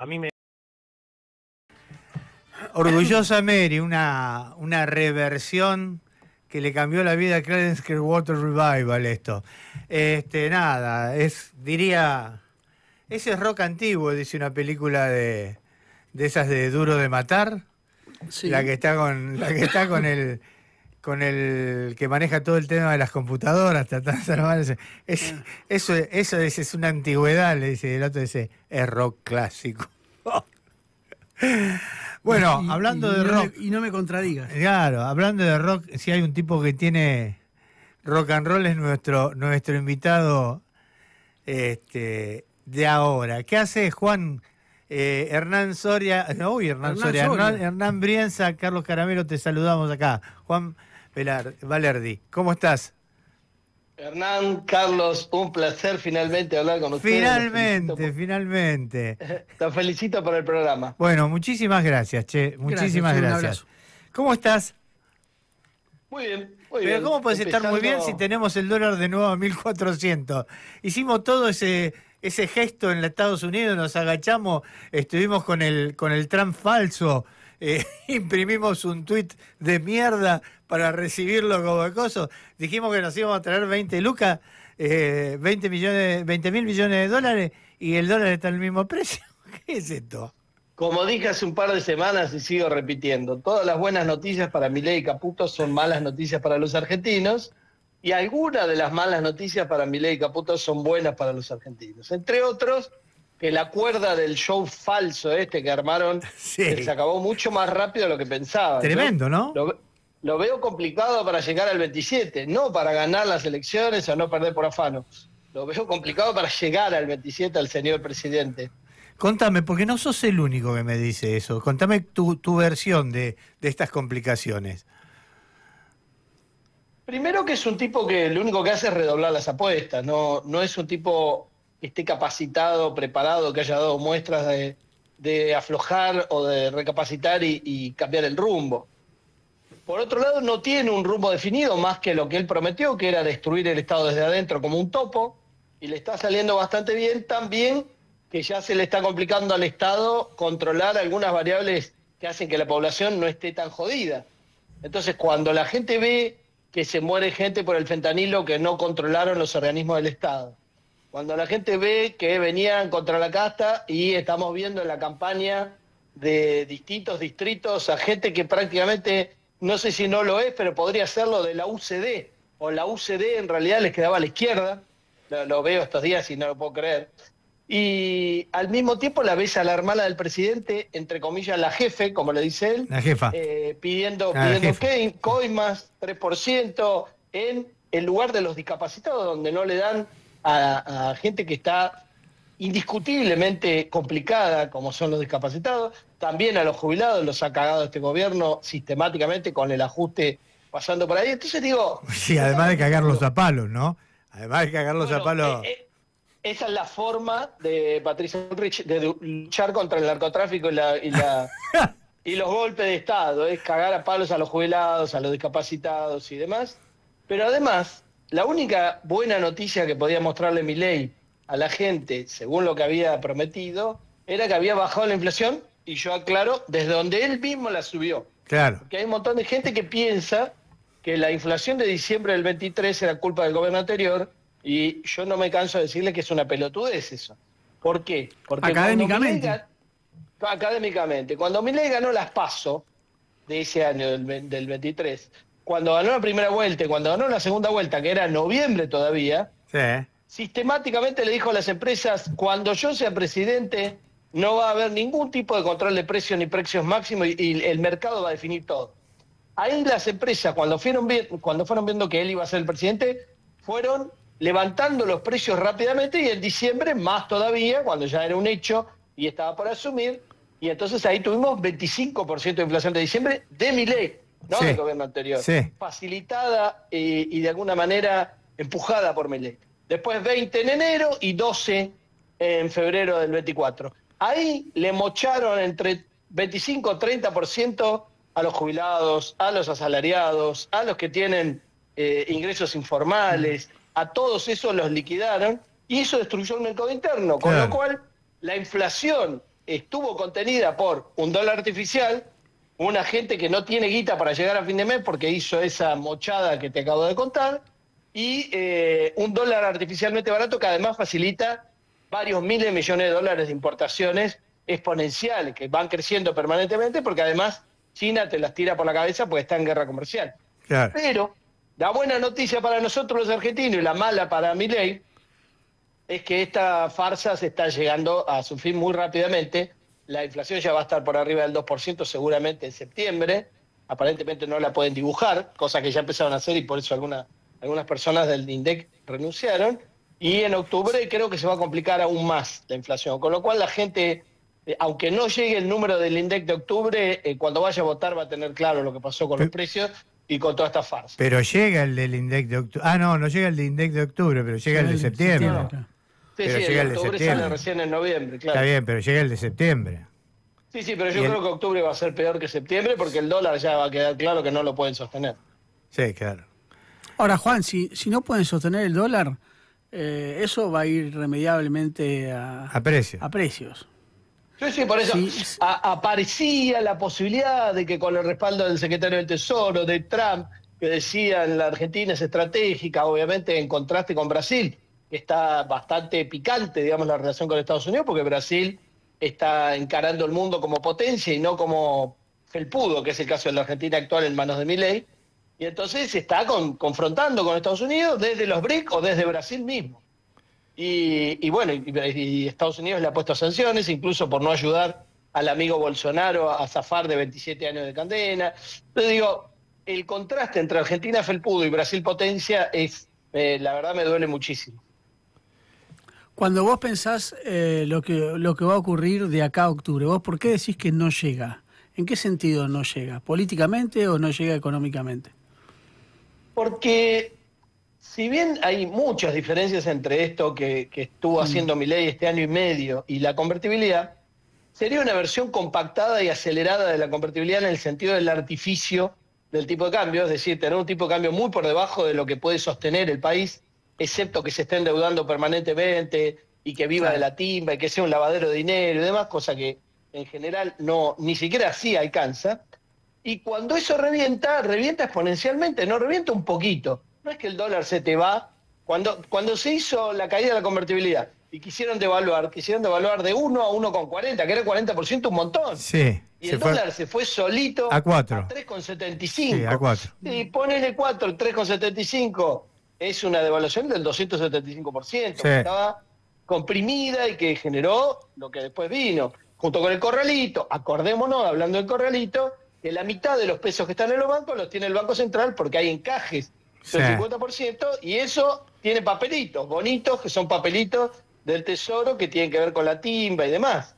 A mí me... Orgullosa Mary, una reversión que le cambió la vida a Creedence Clearwater Revival esto. Nada, diría, ese es rock antiguo, dice una película de esas de Duro de Matar, Sí. la que está con el que maneja todo el tema de las computadoras, tratando de salvar eso es una antigüedad, le dice, el otro dice, es rock clásico. Bueno, hablando de rock... Y no me contradigas. Claro, hablando de rock, si hay un tipo que tiene rock and roll es nuestro invitado de ahora. ¿Qué hace Juan? Hernán Soria, Hernán Brienza, Carlos Caramelo, te saludamos acá. Juan Valerdi, ¿cómo estás? Hernán, Carlos, un placer finalmente hablar con ustedes. Finalmente. Te felicito por el programa. Bueno, muchísimas gracias, che. Muchísimas gracias. ¿Cómo estás? Muy bien, muy bien. Pero ¿cómo puedes estar muy bien si tenemos el dólar de nuevo a 1.400? Hicimos todo ese gesto en Estados Unidos, nos agachamos, estuvimos con el Trump falso, imprimimos un tuit de mierda para recibirlo como coso. Dijimos que nos íbamos a traer 20 lucas, 20 mil millones de dólares, y el dólar está al mismo precio. ¿Qué es esto? Como dije hace un par de semanas y sigo repitiendo, todas las buenas noticias para Milei y Caputo son malas noticias para los argentinos, y algunas de las malas noticias para Milei y Caputo son buenas para los argentinos. Entre otros, que la cuerda del show falso que armaron se acabó mucho más rápido de lo que pensaba. Tremendo, ¿no? Lo veo complicado para llegar al 27, no para ganar las elecciones o no perder por afano. Lo veo complicado para llegar al 27 al señor presidente. Contame, porque no sos el único que me dice eso. Contame tu versión de estas complicaciones. Primero que es un tipo que lo único que hace es redoblar las apuestas. No es un tipo que esté capacitado, preparado, que haya dado muestras de aflojar o de recapacitar y cambiar el rumbo. Por otro lado, no tiene un rumbo definido más que lo que él prometió, que era destruir el Estado desde adentro como un topo, y le está saliendo bastante bien, también que ya se le está complicando al Estado controlar algunas variables que hacen que la población no esté tan jodida. Entonces, cuando la gente ve que se muere gente por el fentanilo que no controlaron los organismos del Estado, cuando la gente ve que venían contra la casta y estamos viendo en la campaña de distintos distritos a gente que prácticamente, no sé si no lo es, pero podría serlo de la UCD, o la UCD en realidad les quedaba a la izquierda, lo veo estos días y no lo puedo creer. Y al mismo tiempo la ves a la hermana del presidente, entre comillas, la jefe, como le dice él, la jefa, pidiendo coimas, 3%, en el lugar de los discapacitados, donde no le dan a gente que está indiscutiblemente complicada, como son los discapacitados, también a los jubilados, los ha cagado este gobierno sistemáticamente con el ajuste pasando por ahí. Entonces digo... Sí, además de cagarlos a palos, ¿no? Además de cagarlos a palos... Esa es la forma de Patricia Bullrich de luchar contra el narcotráfico y los golpes de Estado, es cagar a palos a los jubilados, a los discapacitados y demás. Pero además, la única buena noticia que podía mostrarle Milei a la gente, según lo que había prometido, era que había bajado la inflación, y yo aclaro, desde donde él mismo la subió. Claro. Porque hay un montón de gente que piensa que la inflación de diciembre del 23 era culpa del gobierno anterior, y yo no me canso de decirle que es una pelotudez eso. ¿Por qué? Porque académicamente. Académicamente. Cuando Milei ganó las PASO de ese año, del 23, cuando ganó la primera vuelta y cuando ganó la segunda vuelta, que era en noviembre todavía, sistemáticamente le dijo a las empresas, cuando yo sea presidente, no va a haber ningún tipo de control de precios ni precios máximos y el mercado va a definir todo. Ahí las empresas, cuando fueron viendo que él iba a ser el presidente, fueron levantando los precios rápidamente, y en diciembre más todavía, cuando ya era un hecho y estaba por asumir, y entonces ahí tuvimos 25% de inflación de diciembre de Milei, no del gobierno anterior, facilitada y de alguna manera empujada por Milei. Después 20 en enero y 12 en febrero del 24. Ahí le mocharon entre 25 y 30% a los jubilados, a los asalariados, a los que tienen ingresos informales. A todos esos los liquidaron y eso destruyó el mercado interno, con lo cual la inflación estuvo contenida por un dólar artificial, una gente que no tiene guita para llegar a fin de mes porque hizo esa mochada que te acabo de contar, y un dólar artificialmente barato que además facilita varios miles de millones de dólares de importaciones exponenciales que van creciendo permanentemente porque además China te las tira por la cabeza porque está en guerra comercial. Claro. Pero la buena noticia para nosotros los argentinos y la mala para Milei es que esta farsa se está llegando a su fin muy rápidamente. La inflación ya va a estar por arriba del 2% seguramente en septiembre. Aparentemente no la pueden dibujar, cosa que ya empezaron a hacer y por eso algunas personas del INDEC renunciaron. Y en octubre creo que se va a complicar aún más la inflación. Con lo cual la gente, aunque no llegue el número del INDEC de octubre, cuando vaya a votar va a tener claro lo que pasó con los precios y con toda esta farsa. Pero llega el del INDEC de octubre. Ah, no llega el del INDEC de octubre, pero llega el de septiembre. Claro. Sí, Pero sí, llega el el de octubre septiembre. sale recién en noviembre, claro. Está bien, pero llega el de septiembre. Sí, pero yo creo que octubre va a ser peor que septiembre porque el dólar ya va a quedar claro que no lo pueden sostener. Sí, claro. Ahora, Juan, si no pueden sostener el dólar, eso va a ir irremediablemente A precios. a precios. Sí, por eso Sí. aparecía la posibilidad de que con el respaldo del secretario del Tesoro, de Trump, que decían la Argentina es estratégica, obviamente en contraste con Brasil, que está bastante picante, digamos, la relación con Estados Unidos, porque Brasil está encarando el mundo como potencia y no como felpudo, que es el caso de la Argentina actual en manos de Milei, y entonces se está confrontando con Estados Unidos desde los BRIC o desde Brasil mismo. Y bueno, y Estados Unidos le ha puesto sanciones, incluso por no ayudar al amigo Bolsonaro a zafar de 27 años de condena. Entonces digo, el contraste entre Argentina felpudo y Brasil potencia es, la verdad me duele muchísimo. Cuando vos pensás lo que va a ocurrir de acá a octubre, ¿vos por qué decís que no llega? ¿En qué sentido no llega? ¿Políticamente o no llega económicamente? Porque si bien hay muchas diferencias entre esto que estuvo haciendo Milei este año y medio y la convertibilidad, sería una versión compactada y acelerada de la convertibilidad en el sentido del artificio del tipo de cambio, es decir, tener un tipo de cambio muy por debajo de lo que puede sostener el país, excepto que se esté endeudando permanentemente y que viva de la timba y que sea un lavadero de dinero y demás, cosa que en general no ni siquiera así alcanza. Y cuando eso revienta exponencialmente, no revienta un poquito. No es que el dólar se te va. Cuando se hizo la caída de la convertibilidad y quisieron devaluar de 1 a 1,40, que era el 40%, un montón. Sí. Y el dólar se fue solito a 4. A 3,75. Sí, a 4. Y ponele 4, 3,75 es una devaluación del 275%, Sí. que estaba comprimida y que generó lo que después vino. Junto con el corralito, acordémonos, hablando del corralito, que la mitad de los pesos que están en los bancos los tiene el Banco Central porque hay encajes del 50%, y eso tiene papelitos bonitos, que son papelitos del Tesoro que tienen que ver con la timba y demás.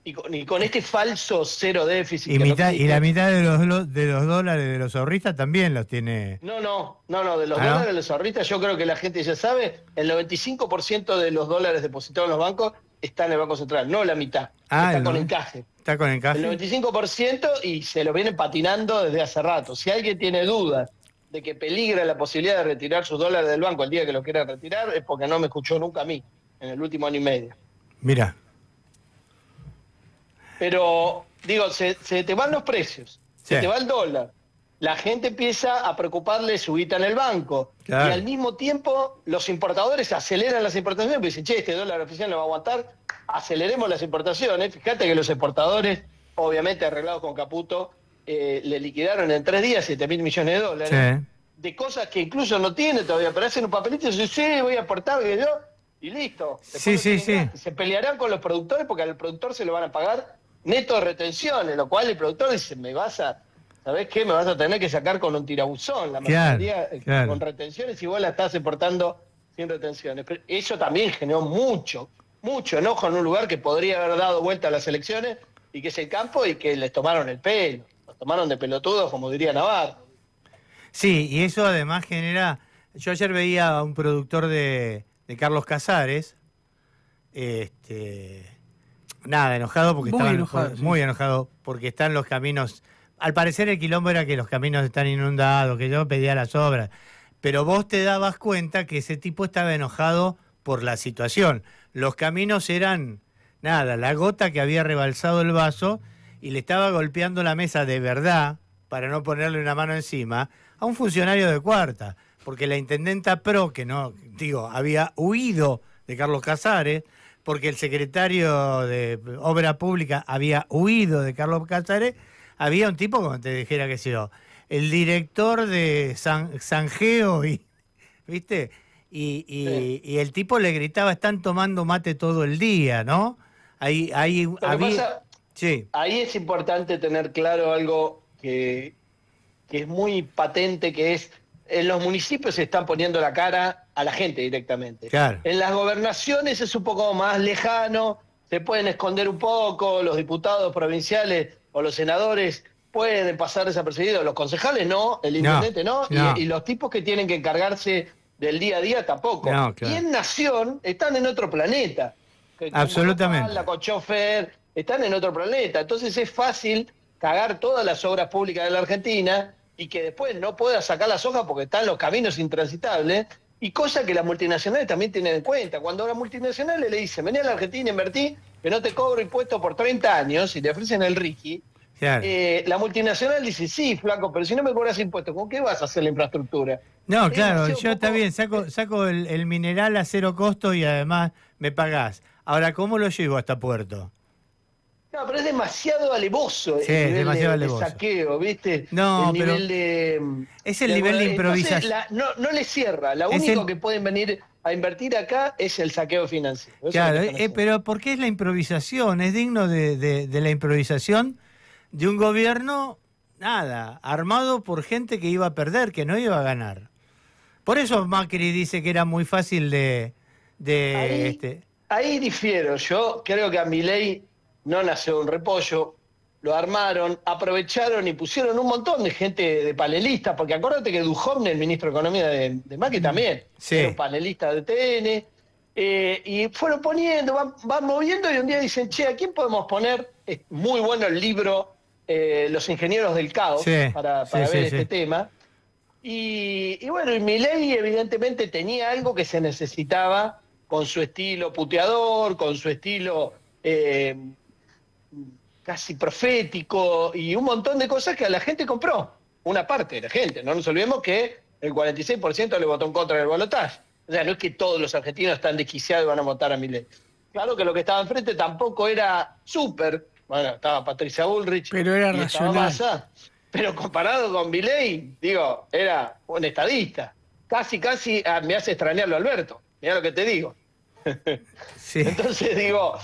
Y con este falso cero déficit. Y la mitad de los dólares de los ahorristas también los tiene. No, de los dólares de los ahorristas yo creo que la gente ya sabe, el 95% de los dólares depositados en los bancos está en el Banco Central, no la mitad, está con encaje. Está con encaje. El 95% y se lo vienen patinando desde hace rato. Si alguien tiene dudas de que peligra la posibilidad de retirar sus dólares del banco el día que lo quiera retirar, es porque no me escuchó nunca a mí, en el último año y medio. Mira. Pero, digo, se te van los precios, se te va el dólar, la gente empieza a preocuparle su guita en el banco, claro. Y al mismo tiempo los importadores aceleran las importaciones, porque dicen, che, este dólar oficial no va a aguantar, aceleremos las importaciones. Fíjate que los exportadores, obviamente arreglados con Caputo, le liquidaron en 3 días 7.000 millones de dólares, sí. De cosas que incluso no tiene todavía, pero hacen un papelito y dicen, sí, voy a aportar, y yo, y listo. Sí. Se pelearán con los productores porque al productor se lo van a pagar neto de retenciones, lo cual el productor dice, ¿sabés qué? Me vas a tener que sacar con un tirabuzón, la mayoría claro. con retenciones y vos la estás exportando sin retenciones. Pero eso también generó mucho enojo en un lugar que podría haber dado vuelta a las elecciones y que es el campo, y que les tomaron el pelo, los tomaron de pelotudos, como diría Navarro. Sí, y eso además genera... Yo ayer veía a un productor de Carlos Casares, enojado porque muy enojado porque están los caminos. Al parecer el quilombo era que los caminos están inundados, que yo pedía las obras, pero vos te dabas cuenta que ese tipo estaba enojado por la situación. Los caminos eran nada, la gota que había rebalsado el vaso y le estaba golpeando la mesa de verdad, para no ponerle una mano encima, a un funcionario de cuarta, porque la intendenta Pro, que no, digo, había huido de Carlos Casares, porque el secretario de Obra Pública había huido de Carlos Casares, había un tipo, como te dijera, qué sé yo, el director de Sanjeo, ¿viste? Y el tipo le gritaba, están tomando mate todo el día, ¿no? Ahí había... Sí. Ahí es importante tener claro algo que es muy patente, que es, en los municipios se están poniendo la cara a la gente directamente. Claro. En las gobernaciones es un poco más lejano, se pueden esconder un poco, los diputados provinciales o los senadores pueden pasar desapercibidos, los concejales no, el intendente no. Y los tipos que tienen que encargarse del día a día tampoco. No, claro. Y en Nación están en otro planeta. Absolutamente. Con chofer, están en otro planeta. Entonces es fácil cagar todas las obras públicas de la Argentina y que después no pueda sacar las hojas porque están los caminos intransitables, y cosa que las multinacionales también tienen en cuenta. Cuando a las multinacionales le dicen, vení a la Argentina, invertí, que no te cobro impuestos por 30 años, y te ofrecen el RIGI, claro. La multinacional dice, sí, flaco, pero si no me cobras impuestos, ¿con qué vas a hacer la infraestructura? No, claro, yo está bien, saco el mineral a cero costo y además me pagás. Ahora, ¿cómo lo llevo hasta Puerto? No, pero es demasiado alevoso el nivel de saqueo, ¿viste? No, el nivel es el nivel de improvisación. No le cierra. Lo único que pueden venir a invertir acá es el saqueo financiero. Eso claro, pero ¿por qué es la improvisación? Es digno de la improvisación de un gobierno, nada, armado por gente que iba a perder, que no iba a ganar. Por eso Macri dice que era muy fácil Ahí difiero. Yo creo que a Milei no nació un repollo, lo armaron, aprovecharon y pusieron un montón de gente de panelistas, porque acuérdate que Duhovne, el ministro de Economía de Macri, también era un panelista de TN, y fueron poniendo, van moviendo, y un día dicen, che, ¿a quién podemos poner? Es muy bueno el libro Los Ingenieros del Caos, para ver este tema. Y bueno, y Milei evidentemente tenía algo que se necesitaba, con su estilo puteador, con su estilo casi profético y un montón de cosas que a la gente compró. Una parte de la gente. No nos olvidemos que el 46% le votó en contra del balotaje. O sea, no es que todos los argentinos están desquiciados y van a votar a Milei. Claro que lo que estaba enfrente tampoco era súper. Bueno, estaba Patricia Bullrich. Pero era racional. Massa, pero comparado con Milei, digo, era un estadista. Casi me hace extrañarlo Alberto. Mirá lo que te digo. Sí. Entonces digo,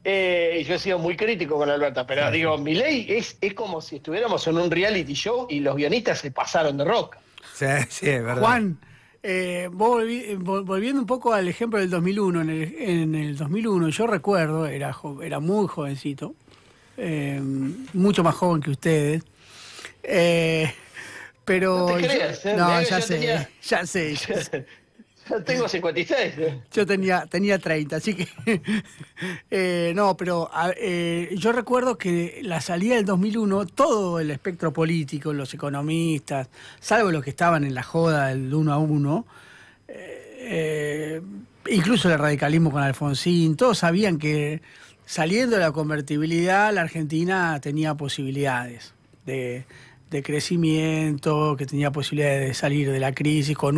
yo he sido muy crítico con Alberto, pero digo, Milei es como si estuviéramos en un reality show y los guionistas se pasaron de roca. Sí, es verdad. Juan, vos volviendo un poco al ejemplo del 2001, en el 2001 yo recuerdo, era muy jovencito, mucho más joven que ustedes, pero... No te creas, no, ya sé. Yo tengo 56. Yo tenía 30, así que... no, pero yo recuerdo que la salida del 2001, todo el espectro político, los economistas, salvo los que estaban en la joda del 1 a 1, incluso el radicalismo con Alfonsín, todos sabían que saliendo de la convertibilidad, la Argentina tenía posibilidades de crecimiento, que tenía posibilidades de salir de la crisis con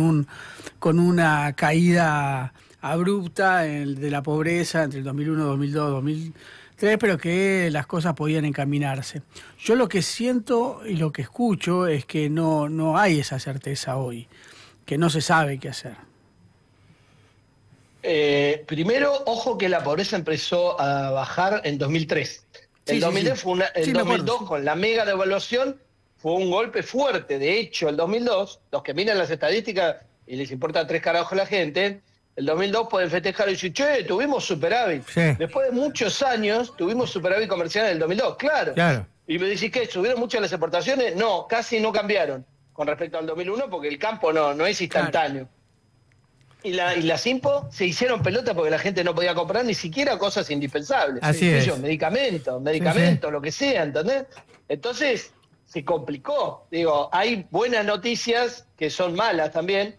una caída abrupta de la pobreza entre el 2001, 2002, 2003, pero que las cosas podían encaminarse. Yo lo que siento y lo que escucho es que no hay esa certeza hoy, que no se sabe qué hacer. Primero, ojo que la pobreza empezó a bajar en 2003. El 2002 fue el 2002 con la mega devaluación fue un golpe fuerte. De hecho, el 2002, los que miran las estadísticas y les importa 3 carajos la gente, el 2002 pueden festejar y decir, che, tuvimos superávit. Sí. Después de muchos años, tuvimos superávit comercial en el 2002, claro. Y me decís, ¿qué? ¿Subieron mucho las exportaciones? No, casi no cambiaron con respecto al 2001 porque el campo no es instantáneo. Claro. Y las IMPO se hicieron pelota porque la gente no podía comprar ni siquiera cosas indispensables. Así es. Medicamentos, lo que sea, ¿entendés? Entonces se complicó. Digo, hay buenas noticias que son malas también.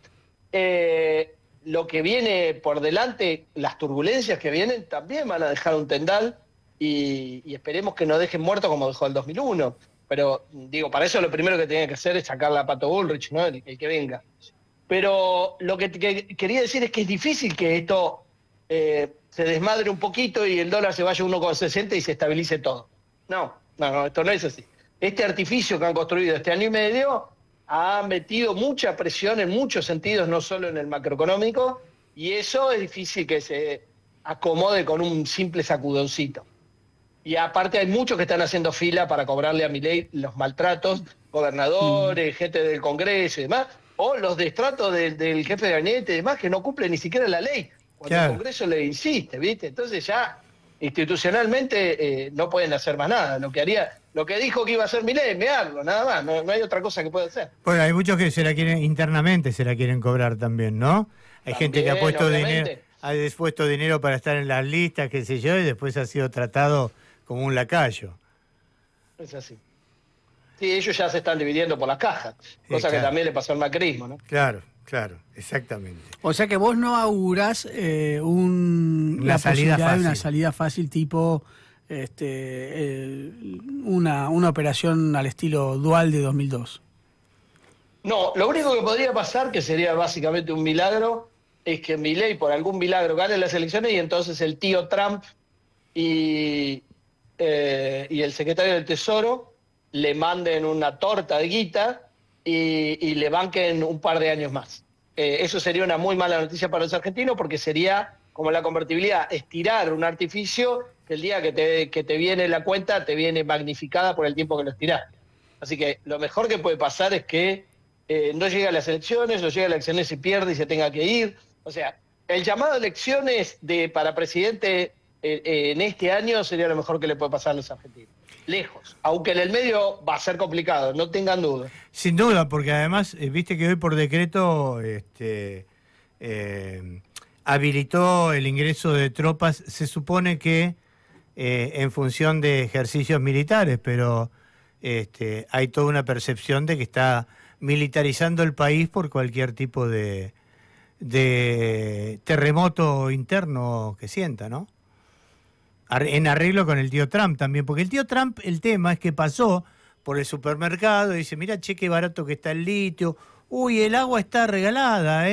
lo que viene por delante, las turbulencias que vienen, también van a dejar un tendal y esperemos que no dejen muerto como dejó el 2001. Pero, digo, para eso lo primero que tenía que hacer es sacarla a Pato Bullrich, ¿no? El que venga. Pero lo que quería decir es que es difícil que esto se desmadre un poquito y el dólar se vaya a 1,60 y se estabilice todo. No, esto no es así. Este artificio que han construido este año y medio ha metido mucha presión en muchos sentidos, no solo en el macroeconómico, y eso es difícil que se acomode con un simple sacudoncito. Y aparte hay muchos que están haciendo fila para cobrarle a Milei los maltratos, gobernadores, gente del Congreso y demás, o los destratos del jefe de gabinete y demás, que no cumplen ni siquiera la ley, cuando el Congreso le insiste, ¿viste? Entonces ya institucionalmente no pueden hacer más nada. Lo que dijo que iba a hacer Milei, mearlo, nada más, no hay otra cosa que pueda hacer. Bueno, hay muchos que internamente se la quieren cobrar también, ¿no? Hay gente que ha puesto dinero para estar en las listas, qué sé yo, y después ha sido tratado como un lacayo. Es así. Sí, ellos ya se están dividiendo por las cajas, cosa que también le pasó al macrismo, ¿no? Claro, exactamente. O sea que vos no augurás una salida fácil tipo una operación al estilo Dual de 2002. No, lo único que podría pasar, que sería básicamente un milagro, es que Milei por algún milagro gane las elecciones y entonces el tío Trump y el secretario del Tesoro le manden una torta de guita y le banquen un par de años más. Eso sería una muy mala noticia para los argentinos porque sería como la convertibilidad, estirar un artificio que el día que te viene la cuenta te viene magnificada por el tiempo que lo estiraste. Así que lo mejor que puede pasar es que no llegue a las elecciones, no llegue a las elecciones y pierde y se tenga que ir. O sea, el llamado a elecciones para presidente en este año sería lo mejor que le puede pasar a los argentinos. Lejos, aunque en el medio va a ser complicado, no tengan duda. Sin duda, porque además, viste que hoy por decreto habilitó el ingreso de tropas, se supone que en función de ejercicios militares, pero hay toda una percepción de que está militarizando el país por cualquier tipo de terremoto interno que sienta, ¿no? En arreglo con el tío Trump también, porque el tío Trump, el tema es que pasó por el supermercado y dice, mira, che, qué barato que está el litio, uy, el agua está regalada,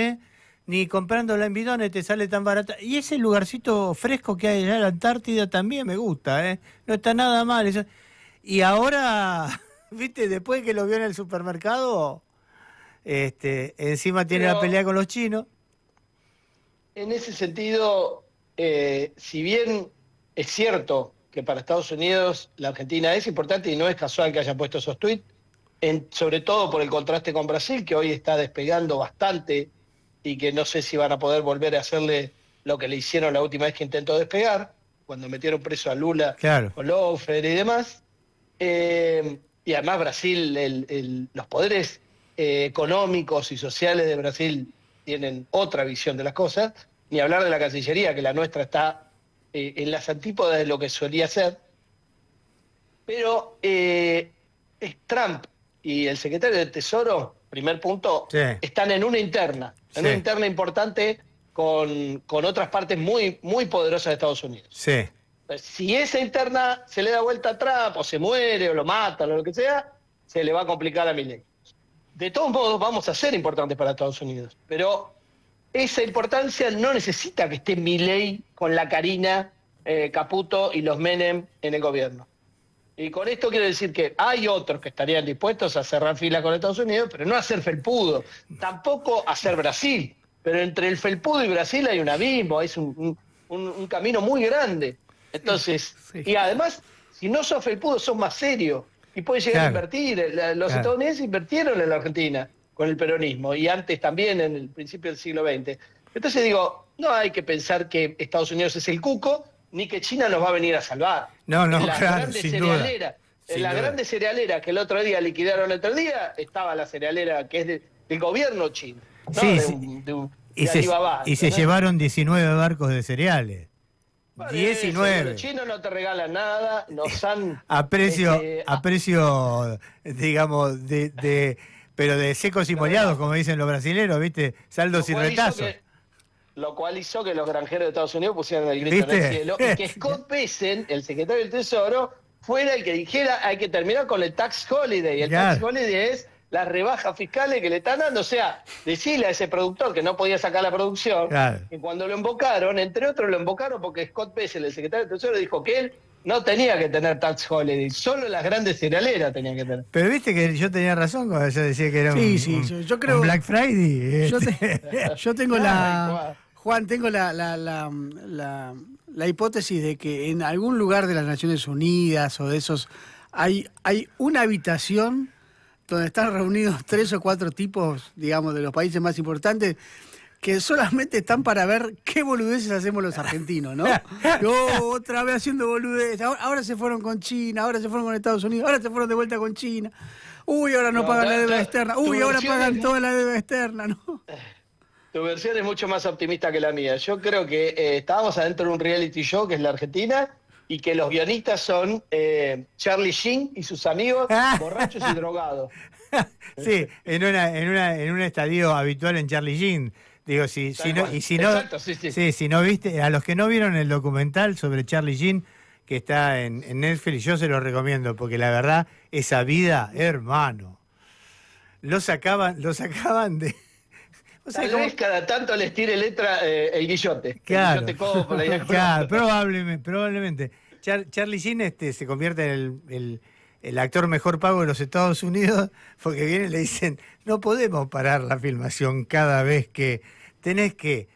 ni comprándola en bidones te sale tan barata, y ese lugarcito fresco que hay allá en la Antártida también me gusta, no está nada mal, eso. Y ahora, viste, después que lo vio en el supermercado, encima tiene la pelea con los chinos. En ese sentido, si bien es cierto que para Estados Unidos la Argentina es importante y no es casual que haya puesto esos tweets, sobre todo por el contraste con Brasil, que hoy está despegando bastante y que no sé si van a poder volver a hacerle lo que le hicieron la última vez que intentó despegar, cuando metieron preso a Lula, con Loeffler y demás. Y además Brasil, los poderes económicos y sociales de Brasil tienen otra visión de las cosas, ni hablar de la Cancillería, que la nuestra está en las antípodas de lo que solía ser. Pero Trump y el secretario del Tesoro, primer punto, están en una interna, una interna importante con otras partes muy, muy poderosas de Estados Unidos. Sí. Si esa interna se le da vuelta a Trump, o se muere, o lo matan, o lo que sea, se le va a complicar a Milei. De todos modos, vamos a ser importantes para Estados Unidos, pero esa importancia no necesita que esté Milei con la Karina, Caputo y los Menem en el gobierno. Y con esto quiero decir que hay otros que estarían dispuestos a cerrar filas con Estados Unidos, pero no a ser felpudo, tampoco a ser Brasil. Pero entre el felpudo y Brasil hay un abismo, es un camino muy grande. Entonces, y además, si no sos felpudo, sos más serio y puedes llegar a invertir. Los estadounidenses invirtieron en la Argentina con el peronismo y antes también en el principio del siglo XX. Entonces digo, no hay que pensar que Estados Unidos es el cuco, ni que China nos va a venir a salvar. No, claro, sin duda. En la grande cerealera que el otro día liquidaron el otro día, estaba la cerealera que es del gobierno chino. ¿No? Y se llevaron 19 barcos de cereales. Bueno, 19. Los chinos no te regalan nada, nos han... a precio, digamos, pero de secos y moleados, como dicen los brasileños, ¿viste? Saldos y retazos. Lo cual hizo que los granjeros de Estados Unidos pusieran el grito en el cielo. Y que Scott Bessent, el secretario del Tesoro, fuera el que dijera hay que terminar con el tax holiday. El tax holiday es las rebajas fiscales que le están dando. O sea, decirle a ese productor que no podía sacar la producción, que cuando lo invocaron, entre otros lo invocaron porque Scott Bessent, el secretario del Tesoro, dijo que él no tenía que tener tax holiday, solo las grandes cerealeras tenían que tener. Pero viste que yo tenía razón cuando yo decía que era yo creo, un Black Friday. Yo tengo Juan, tengo la hipótesis de que en algún lugar de las Naciones Unidas o de esos hay una habitación donde están reunidos 3 o 4 tipos, digamos, de los países más importantes, que solamente están para ver qué boludeces hacemos los argentinos, ¿no? Otra vez haciendo boludeces. Ahora se fueron con China, ahora se fueron con Estados Unidos, ahora se fueron de vuelta con China. Uy, ahora no pagan la deuda externa. Uy, ahora pagan toda la deuda externa, ¿no? Tu versión es mucho más optimista que la mía. Yo creo que estábamos adentro de un reality show que es la Argentina y que los guionistas son Charlie Sheen y sus amigos borrachos y drogados. Sí, en un estadio habitual en Charlie Sheen. Digo, si no viste, a los que no vieron el documental sobre Charlie Sheen, que está en Netflix, yo se lo recomiendo, porque la verdad, esa vida, hermano, lo sacaban de... Tal vez cada tanto les tire letra el guillote. Claro, el guillote codo por ahí. Claro, probablemente. Charlie Sheen se convierte en el actor mejor pago de los Estados Unidos, porque vienen y le dicen, no podemos parar la filmación cada vez que tenés que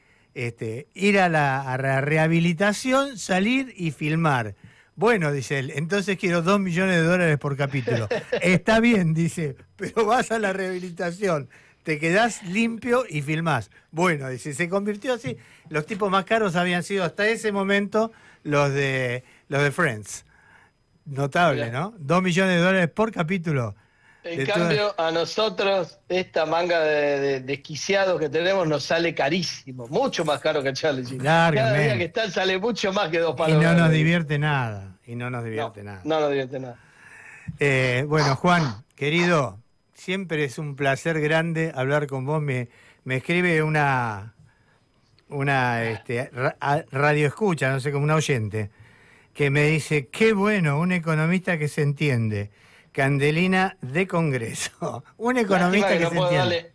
ir a la rehabilitación, salir y filmar. Bueno, dice él, entonces quiero $2 millones por capítulo. Está bien, dice, pero vas a la rehabilitación, te quedás limpio y filmás. Bueno, dice, se convirtió así. Los tipos más caros habían sido hasta ese momento los de Friends. Notable, ¿no? $2 millones por capítulo. En cambio, a nosotros, esta manga de desquiciados que tenemos nos sale carísimo. Mucho más caro que Charlie Sheen. Cada día que están sale mucho más que 2 palos. Y no nos divierte nada. No nos divierte nada. Bueno, Juan, querido, siempre es un placer grande hablar con vos. Me escribe una radio escucha, no sé, como una oyente, que me dice, qué bueno, un economista que se entiende. Candelina de Congreso. Un economista que se entiende.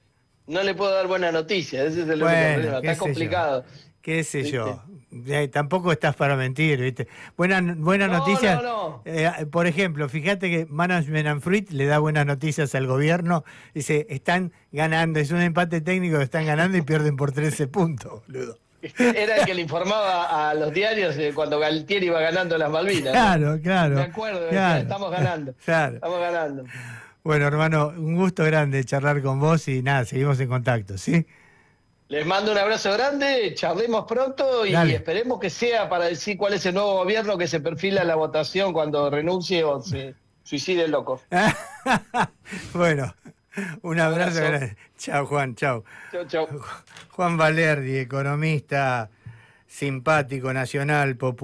No le puedo dar buena noticia, ese es el único problema. Está complicado. ¿Qué sé yo? Tampoco estás para mentir, ¿viste? Buena noticia. No. Por ejemplo, fíjate que Management and Fruit le da buenas noticias al gobierno. Dice, están ganando, es un empate técnico, están ganando y pierden por 13 puntos, boludo. Era el que le informaba a los diarios cuando Galtieri iba ganando las Malvinas. Claro. Me acuerdo, estamos ganando. Claro. Estamos ganando. Bueno, hermano, un gusto grande charlar con vos y nada, seguimos en contacto, ¿sí? Les mando un abrazo grande, charlemos pronto y esperemos que sea para decir cuál es el nuevo gobierno que se perfila en la votación cuando renuncie o se suicide el loco. Bueno, un abrazo grande. Chao, Juan, chao. Chao. Juan Valerdi, economista simpático, nacional, popular.